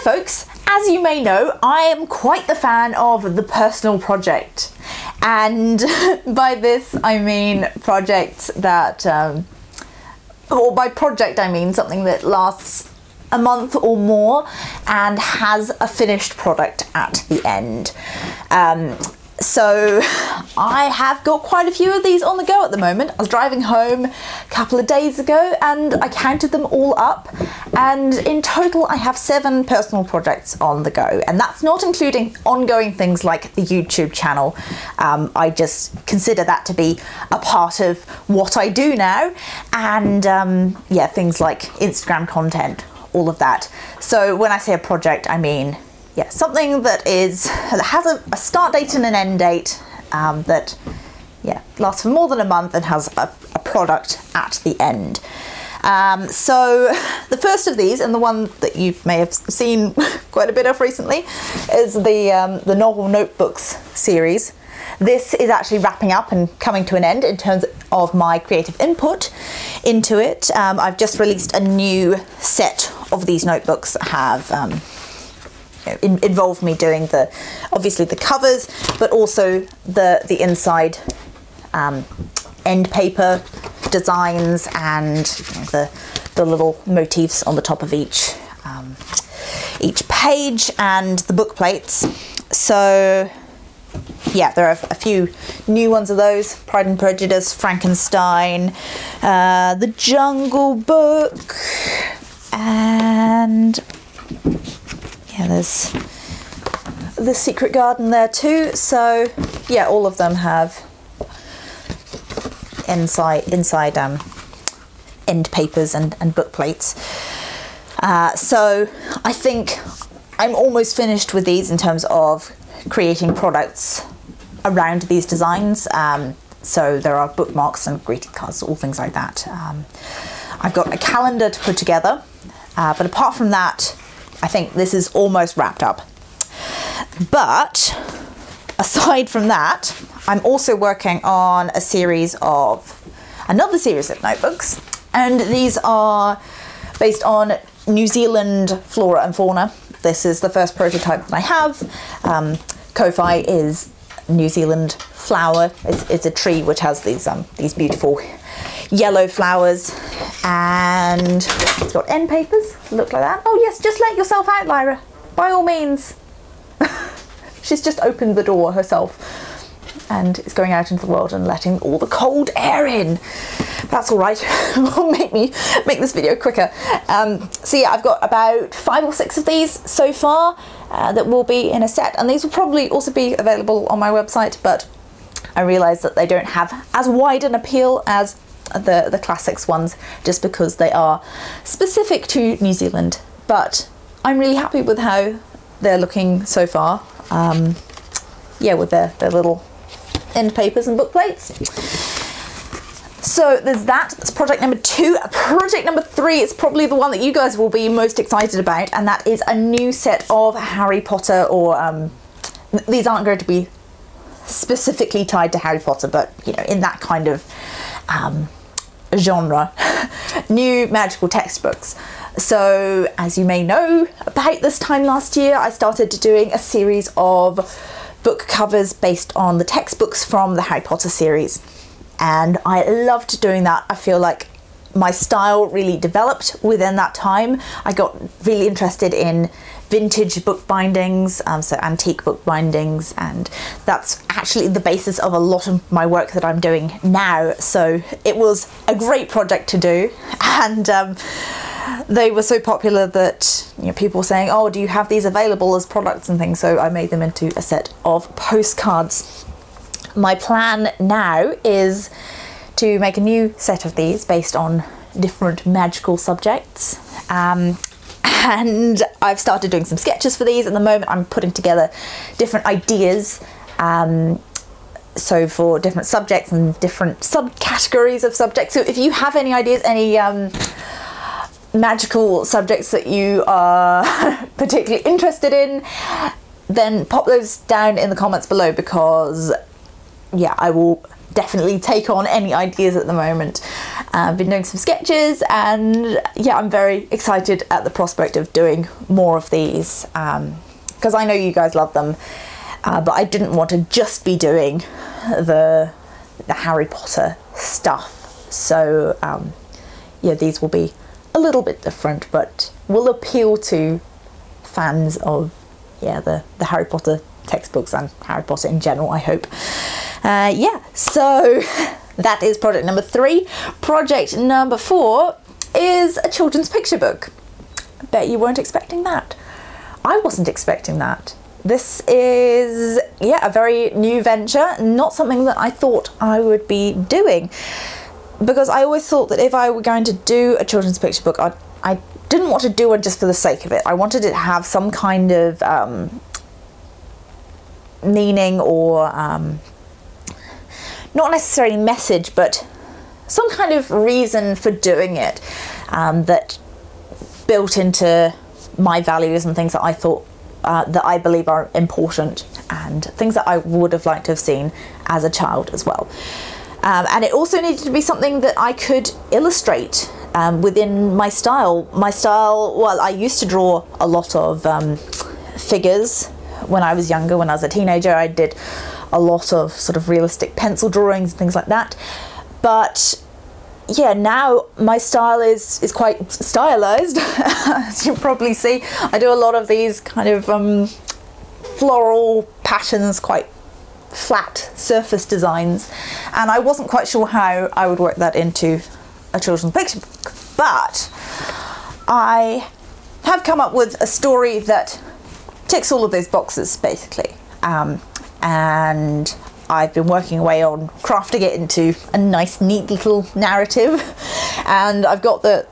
Hi folks, as you may know, I am quite the fan of the personal project, and by this I mean projects that, or by project I mean something that lasts a month or more and has a finished product at the end. So I have got quite a few of these on the go at the moment. I was driving home a couple of days ago and I counted them all up, and in total I have 7 personal projects on the go, and that's not including ongoing things like the YouTube channel. I just consider that to be a part of what I do now, and yeah, things like Instagram content, all of that. So when I say a project, I mean, yeah, something that has a start date and an end date, that, yeah, lasts for more than a month and has a product at the end. So the first of these, and the one that you may have seen quite a bit of recently, is the novel notebooks series. This is actually wrapping up and coming to an end in terms of my creative input into it. I've just released a new set of these notebooks that have involved me doing obviously the covers, but also the inside end paper designs and the little motifs on the top of each page, and the book plates. So yeah, there are a few new ones of those: Pride and Prejudice, Frankenstein, The Jungle Book, and yeah, there's The Secret Garden there too. So yeah, all of them have inside end papers and book plates. So I think I'm almost finished with these in terms of creating products around these designs. So there are bookmarks and greeting cards, all things like that. I've got a calendar to put together, but apart from that, I think this is almost wrapped up. But aside from that, I'm also working on another series of notebooks, and these are based on New Zealand flora and fauna. This is the first prototype that I have. Ko-fi is New Zealand flower. It's a tree which has these beautiful yellow flowers, and it's got end papers look like that. Oh yes, just let yourself out, Lyra, by all means. She's just opened the door herself and is going out into the world and letting all the cold air in. That's all right. Will make this video quicker. So yeah, I've got about 5 or 6 of these so far that will be in a set, and these will probably also be available on my website, but I realise that they don't have as wide an appeal as the classics ones, just because they are specific to New Zealand. But I'm really happy with how they're looking so far. Yeah, with their little end papers and book plates. So there's that. That's project number 2. Project number 3 is probably the one that you guys will be most excited about, and that is a new set of Harry Potter, or these aren't going to be specifically tied to Harry Potter, but you know, in that kind of genre, new magical textbooks. So as you may know, about this time last year I started doing a series of book covers based on the textbooks from the Harry Potter series, and I loved doing that. I feel like my style really developed within that time. I got really interested in vintage book bindings, so antique book bindings, and that's actually the basis of a lot of my work that I'm doing now. So it was a great project to do, and they were so popular that, you know, people were saying, oh, do you have these available as products and things? So I made them into a set of postcards. My plan now is to make a new set of these based on different magical subjects. And I've started doing some sketches for these. At the moment I'm putting together different ideas, so for different subjects and different subcategories of subjects. So if you have any ideas, any magical subjects that you are particularly interested in, then pop those down in the comments below, because yeah, I will definitely take on any ideas at the moment. I've been doing some sketches, and yeah, I'm very excited at the prospect of doing more of these, because I know you guys love them, but I didn't want to just be doing the Harry Potter stuff. So yeah, these will be a little bit different, but will appeal to fans of the Harry Potter textbooks and Harry Potter in general, I hope. Yeah, so that is project number 3. Project number 4 is a children's picture book. I bet you weren't expecting that. I wasn't expecting that. This is, a very new venture, not something that I thought I would be doing, because I always thought that if I were going to do a children's picture book, I didn't want to do one just for the sake of it. I wanted it to have some kind of meaning, or not necessarily message, but some kind of reason for doing it, that built into my values and things that I thought that I believe are important, and things that I would have liked to have seen as a child as well. And it also needed to be something that I could illustrate within my style. Well, I used to draw a lot of figures when I was younger. When I was a teenager, I did a lot of sort of realistic pencil drawings and things like that. But yeah, now my style is quite stylized. As you probably see, I do a lot of these kind of floral patterns, quite flat surface designs, and I wasn't quite sure how I would work that into a children's picture book, but I have come up with a story that ticks all of those boxes, basically. And I've been working away on crafting it into a nice, neat little narrative, and I've got the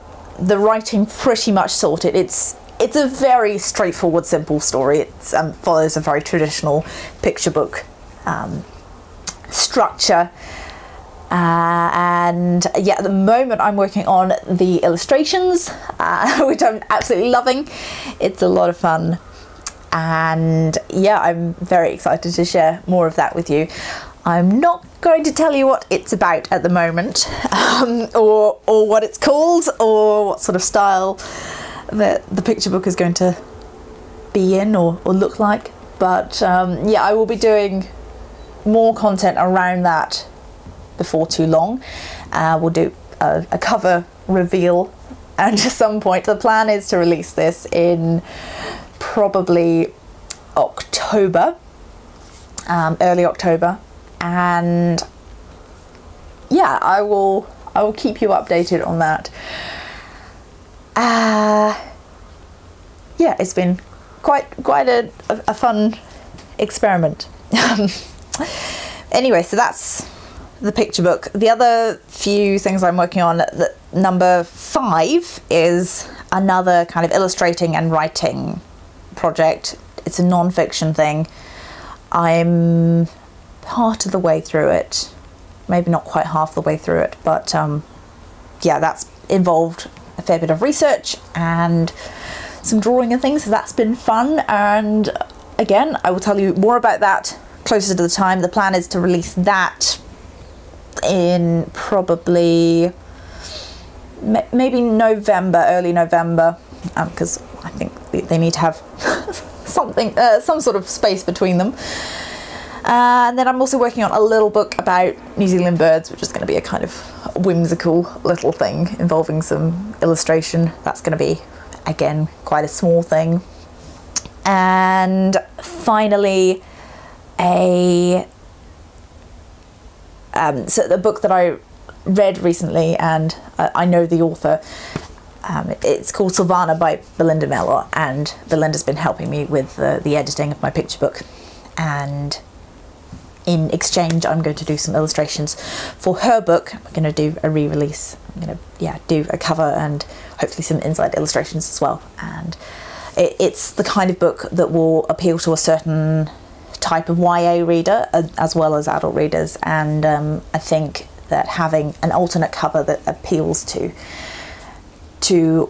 writing pretty much sorted. It's a very straightforward, simple story. It follows a very traditional picture book structure, and yeah, at the moment I'm working on the illustrations, which I'm absolutely loving. It's a lot of fun. And yeah, I'm very excited to share more of that with you. I'm not going to tell you what it's about at the moment, or what it's called, or what sort of style the picture book is going to be in or look like. But yeah, I will be doing more content around that before too long. We'll do a cover reveal, and at some point the plan is to release this in probably October, early October, and yeah, I will keep you updated on that. Yeah, it's been quite a fun experiment. Anyway, so that's the picture book. The other few things I'm working on, number 5 is another kind of illustrating and writing project. It's a non-fiction thing. I'm part of the way through it, maybe not quite half the way through it, but yeah, that's involved a fair bit of research and some drawing and things, so that's been fun. And again, I will tell you more about that closer to the time. The plan is to release that in probably maybe November, early November, because I think they need to have some sort of space between them. And then I'm also working on a little book about New Zealand birds, which is going to be a kind of whimsical little thing involving some illustration. That's going to be, again, quite a small thing. And finally, so the book that I read recently, and I know the author, it's called Sylvana by Belinda Mellor, and Belinda's been helping me with the editing of my picture book, and in exchange I'm going to do some illustrations for her book. I'm going to do a re-release. I'm going to do a cover and hopefully some inside illustrations as well, and it's the kind of book that will appeal to a certain type of YA reader as well as adult readers, and I think that having an alternate cover that appeals to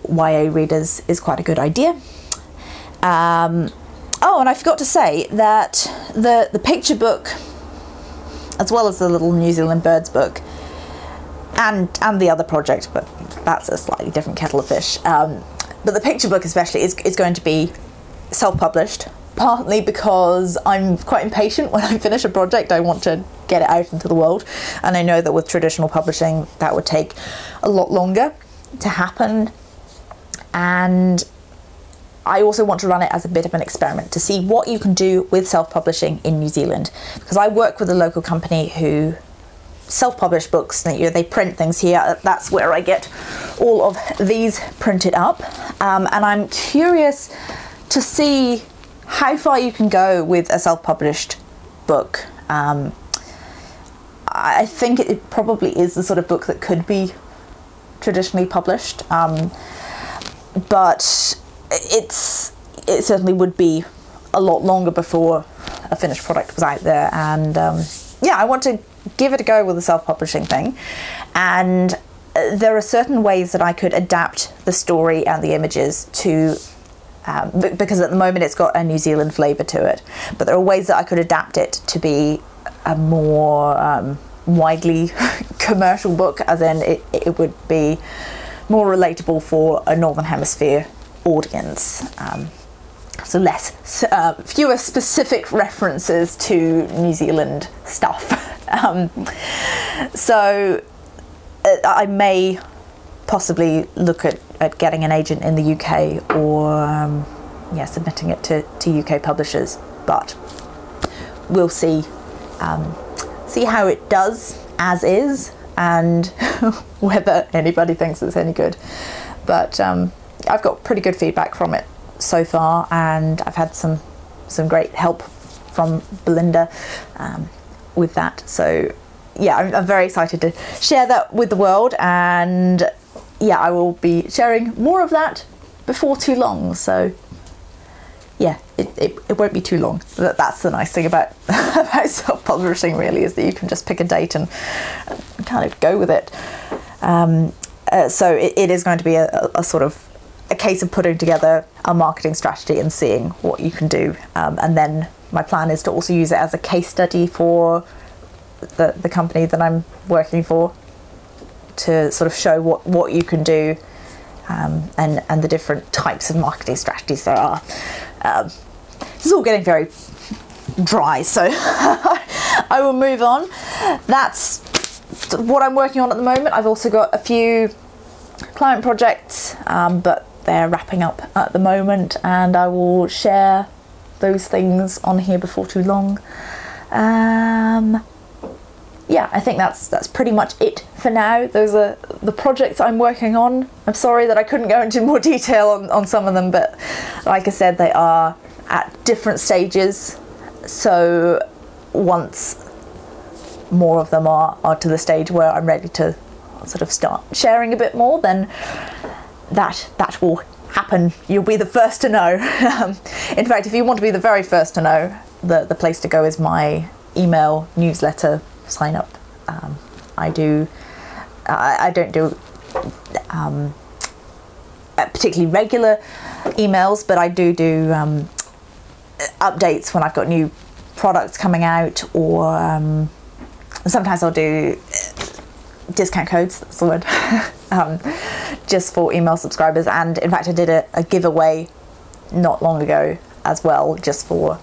YA readers is quite a good idea. Oh, and I forgot to say that the picture book, as well as the little New Zealand birds book, and the other project, but that's a slightly different kettle of fish. But the picture book especially is going to be self-published, partly because I'm quite impatient. When I finish a project, I want to get it out into the world, and I know that with traditional publishing that would take a lot longer to happen. And I also want to run it as a bit of an experiment to see what you can do with self-publishing in New Zealand, because I work with a local company who self-publish books. They print things here. That's where I get all of these printed up, and I'm curious to see how far you can go with a self-published book. I think it probably is the sort of book that could be traditionally published, but it certainly would be a lot longer before a finished product was out there. And yeah, I want to give it a go with the self-publishing thing, and there are certain ways that I could adapt the story and the images to because at the moment it's got a New Zealand flavour to it, but there are ways that I could adapt it to be a more widely commercial book, as in it would be more relatable for a Northern Hemisphere audience. So fewer specific references to New Zealand stuff. So I may possibly look at getting an agent in the UK, or submitting it to UK publishers, but we'll see how it does as is, and whether anybody thinks it's any good. But I've got pretty good feedback from it so far, and I've had some great help from Belinda with that. So yeah, I'm very excited to share that with the world, and yeah, I will be sharing more of that before too long. So yeah, it won't be too long. That's the nice thing about self-publishing, really, is that you can just pick a date and kind of go with it. So it is going to be a sort of a case of putting together a marketing strategy and seeing what you can do. And then my plan is to also use it as a case study for the company that I'm working for, to sort of show what you can do, and the different types of marketing strategies there are. This is all getting very dry, so I will move on. That's what I'm working on at the moment. I've also got a few client projects, but they're wrapping up at the moment, and I will share those things on here before too long. Yeah, I think that's pretty much it for now. Those are the projects I'm working on. I'm sorry that I couldn't go into more detail on some of them, but like I said, they are at different stages. So once more of them are to the stage where I'm ready to sort of start sharing a bit more, then that will happen. You'll be the first to know. In fact, if you want to be the very first to know, the place to go is my email newsletter sign up. I don't do particularly regular emails, but I do updates when I've got new products coming out, or sometimes I'll do discount codes, that's the word, just for email subscribers. And in fact, I did a giveaway not long ago as well, just for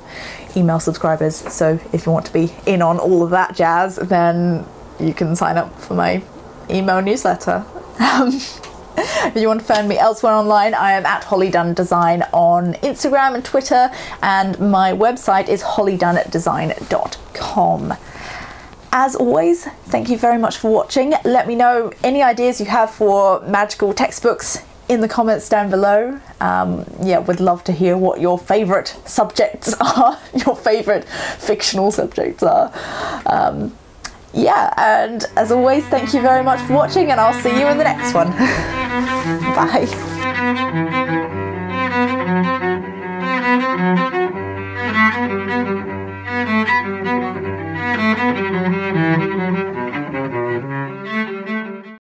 email subscribers. So if you want to be in on all of that jazz, then you can sign up for my email newsletter. If you want to find me elsewhere online, I am at Holly Dunn Design on Instagram and Twitter, and my website is hollydunndesign.com. As always, thank you very much for watching. Let me know any ideas you have for magical textbooks in the comments down below. Yeah, would love to hear what your favourite subjects are, your favourite fictional subjects are. Yeah, and as always, thank you very much for watching, and I'll see you in the next one. Bye.